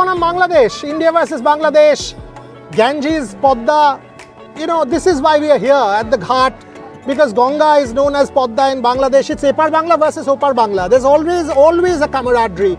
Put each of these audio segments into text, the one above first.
Bonam Bangladesh, India versus Bangladesh, Ganges, Podda. This is why we are here at the Ghat, because Ganga is known as Podda in Bangladesh. It's Epar Bangla versus Opar Bangla. There's always a camaraderie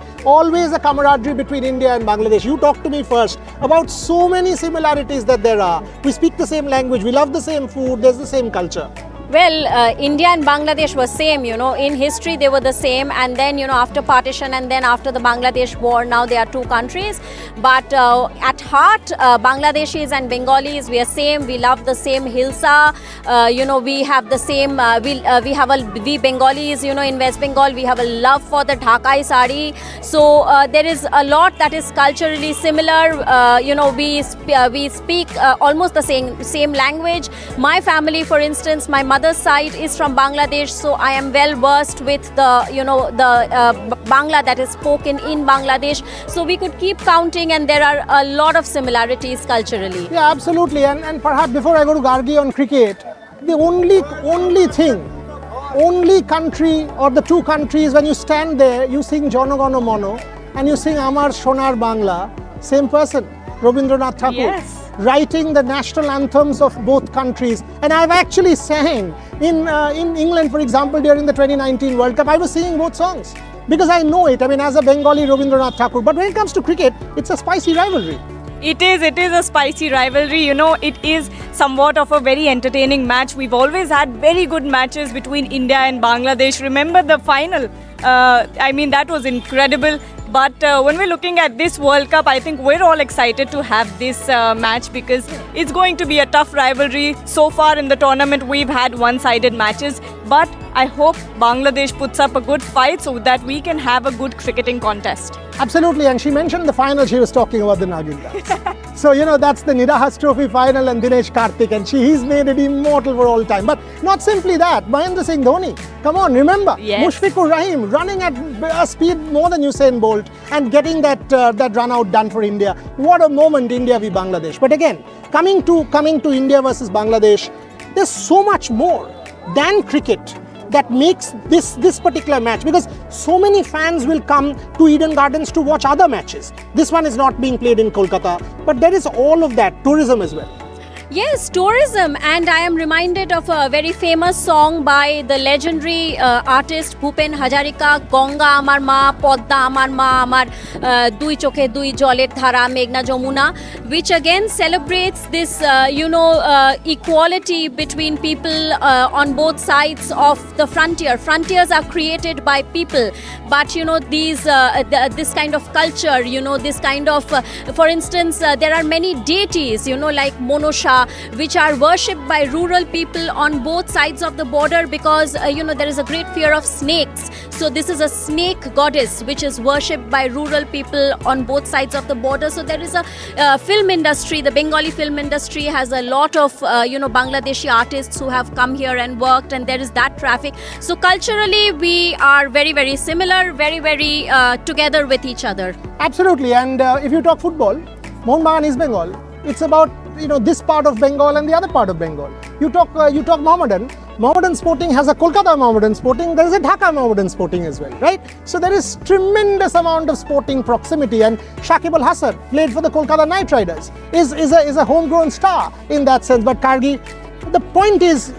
between India and Bangladesh. You talk to me first about so many similarities that there are. We speak the same language, we love the same food, there's the same culture. Well, India and Bangladesh were same, in history they were the same, and then, after partition and then after the Bangladesh war, now they are two countries. But at heart, Bangladeshis and Bengalis, we are same, we love the same hilsa, we have the same, we Bengalis, in West Bengal, we have a love for the Dhakai sari. So there is a lot that is culturally similar, we speak almost the same language. My family, for instance, my mother's side is from Bangladesh, so I am well versed with the Bangla that is spoken in Bangladesh. So we could keep counting, and there are a lot of similarities culturally. Yeah, absolutely. And perhaps before I go to Gargi on cricket, the only country or the two countries, when you stand there, you sing Jono Gono Mono and you sing Amar Shonar Bangla, same person, Rabindranath Tagore. Yes. Writing the national anthems of both countries. And I've actually sang in England, for example, during the 2019 World Cup. I was singing both songs because I know it. As a Bengali, Rabindranath Tagore. But when it comes to cricket, it's a spicy rivalry. It is a spicy rivalry. It is somewhat of a very entertaining match. We've always had very good matches between India and Bangladesh. Remember the final? That was incredible. But when we're looking at this World Cup, I think we're all excited to have this match because it's going to be a tough rivalry. So far in the tournament, we've had one-sided matches. But I hope Bangladesh puts up a good fight so that we can have a good cricketing contest. Absolutely. And she mentioned the final, she was talking about the Nagin dance. So, that's the Nidahas Trophy final and Dinesh Karthik. And he's made it immortal for all time. But not simply that. Mahendra Singh Dhoni, come on, remember. Yes. Mushfiqur Rahim running at a speed more than Usain Bolt and getting that run out done for India. What a moment, India v Bangladesh. But again, coming to India versus Bangladesh, there's so much more than cricket that makes this particular match, because so many fans will come to Eden Gardens to watch other matches. This one is not being played in Kolkata, but there is all of that, tourism as well. Yes, tourism, and I am reminded of a very famous song by the legendary artist Bhupen Hazarika, Ganga Amar Ma, Podda Amar Ma, Amar Dui Chokhe Dui Joler Dhara, Meghna Jamuna, which again celebrates this, equality between people on both sides of the frontier. Frontiers are created by people, but this kind of culture, this kind of, for instance, there are many deities, like Monosha, which are worshipped by rural people on both sides of the border because, there is a great fear of snakes. So this is a snake goddess which is worshipped by rural people on both sides of the border. So there is a film industry, the Bengali film industry has a lot of, Bangladeshi artists who have come here and worked, and there is that traffic. So culturally, we are very, very similar, very, very together with each other. Absolutely. And if you talk football, Mohun Bagan is Bengal. It's about this part of Bengal and the other part of Bengal. You talk Mohammedan Sporting has a Kolkata Mohammedan Sporting, there is a Dhaka Mohammedan Sporting as well, right? So there is tremendous amount of sporting proximity, and Shakib Al Hasan played for the Kolkata Knight Riders, is a homegrown star in that sense. But Kargi, the point is,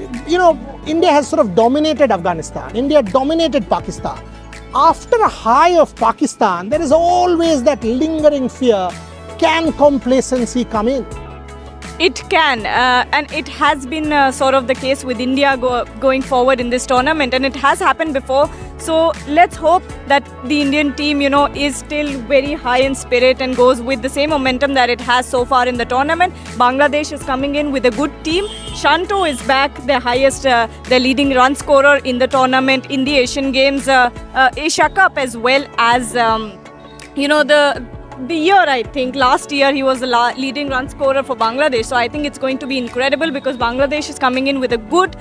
India has sort of dominated Afghanistan, India dominated Pakistan. After a high of Pakistan, there is always that lingering fear, can complacency come in? It can, and it has been sort of the case with India going forward in this tournament, and it has happened before. So let's hope that the Indian team, is still very high in spirit and goes with the same momentum that it has so far in the tournament. Bangladesh is coming in with a good team. Shanto is back, the highest, the leading run scorer in the tournament, in the Asian Games, Asia Cup, as well as, the year, I think, last year he was the leading run scorer for Bangladesh. So I think it's going to be incredible because Bangladesh is coming in with a good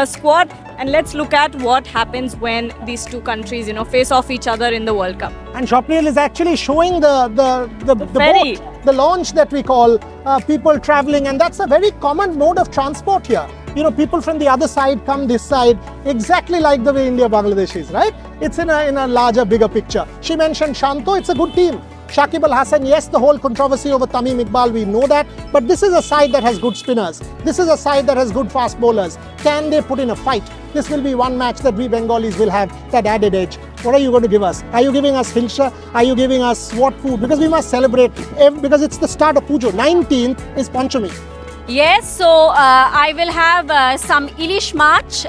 squad. And let's look at what happens when these two countries, face off each other in the World Cup. And Swapnil is actually showing the ferry, boat, the launch that we call, people traveling, and that's a very common mode of transport here. People from the other side come this side, exactly like the way India-Bangladesh is, right? It's in a larger, bigger picture. She mentioned Shanto, it's a good team. Shakib Al Hasan, yes, the whole controversy over Tamim Iqbal, we know that, but this is a side that has good spinners. This is a side that has good fast bowlers. Can they put in a fight? This will be one match that we Bengalis will have that added edge. What are you going to give us? Are you giving us Hilsha? Are you giving us what food? Because we must celebrate, because it's the start of Pujo. 19th is Panchami. Yes, so I will have some Ilish March,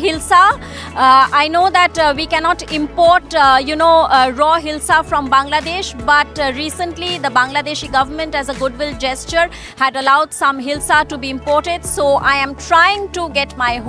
Hilsa. I know that we cannot import, raw Hilsa from Bangladesh, but recently the Bangladeshi government, as a goodwill gesture, had allowed some Hilsa to be imported. So I am trying to get my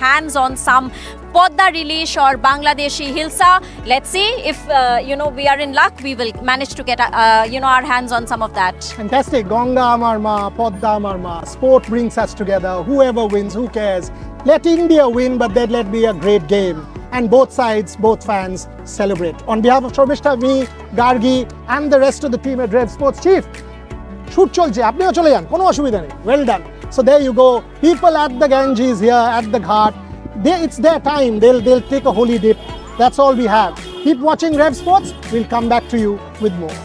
hands on some Podda Relish or Bangladeshi Hilsa. Let's see if we are in luck. We will manage to get our hands on some of that. Fantastic. Ganga Amar Ma, Podda Amar Ma. Sport brings us together. Whoever wins, who cares? Let India win, but then let be a great game. And both sides, both fans celebrate. On behalf of Shobishta, me, Gargi, and the rest of the team at RevSportz, Chief, shoot cholche, apniও chole যান, কোনো অসুবিধা নেই. Well done. So there you go. People at the Ganges here, at the Ghat, it's their time. They'll take a holy dip. That's all we have. Keep watching RevSportz. We'll come back to you with more.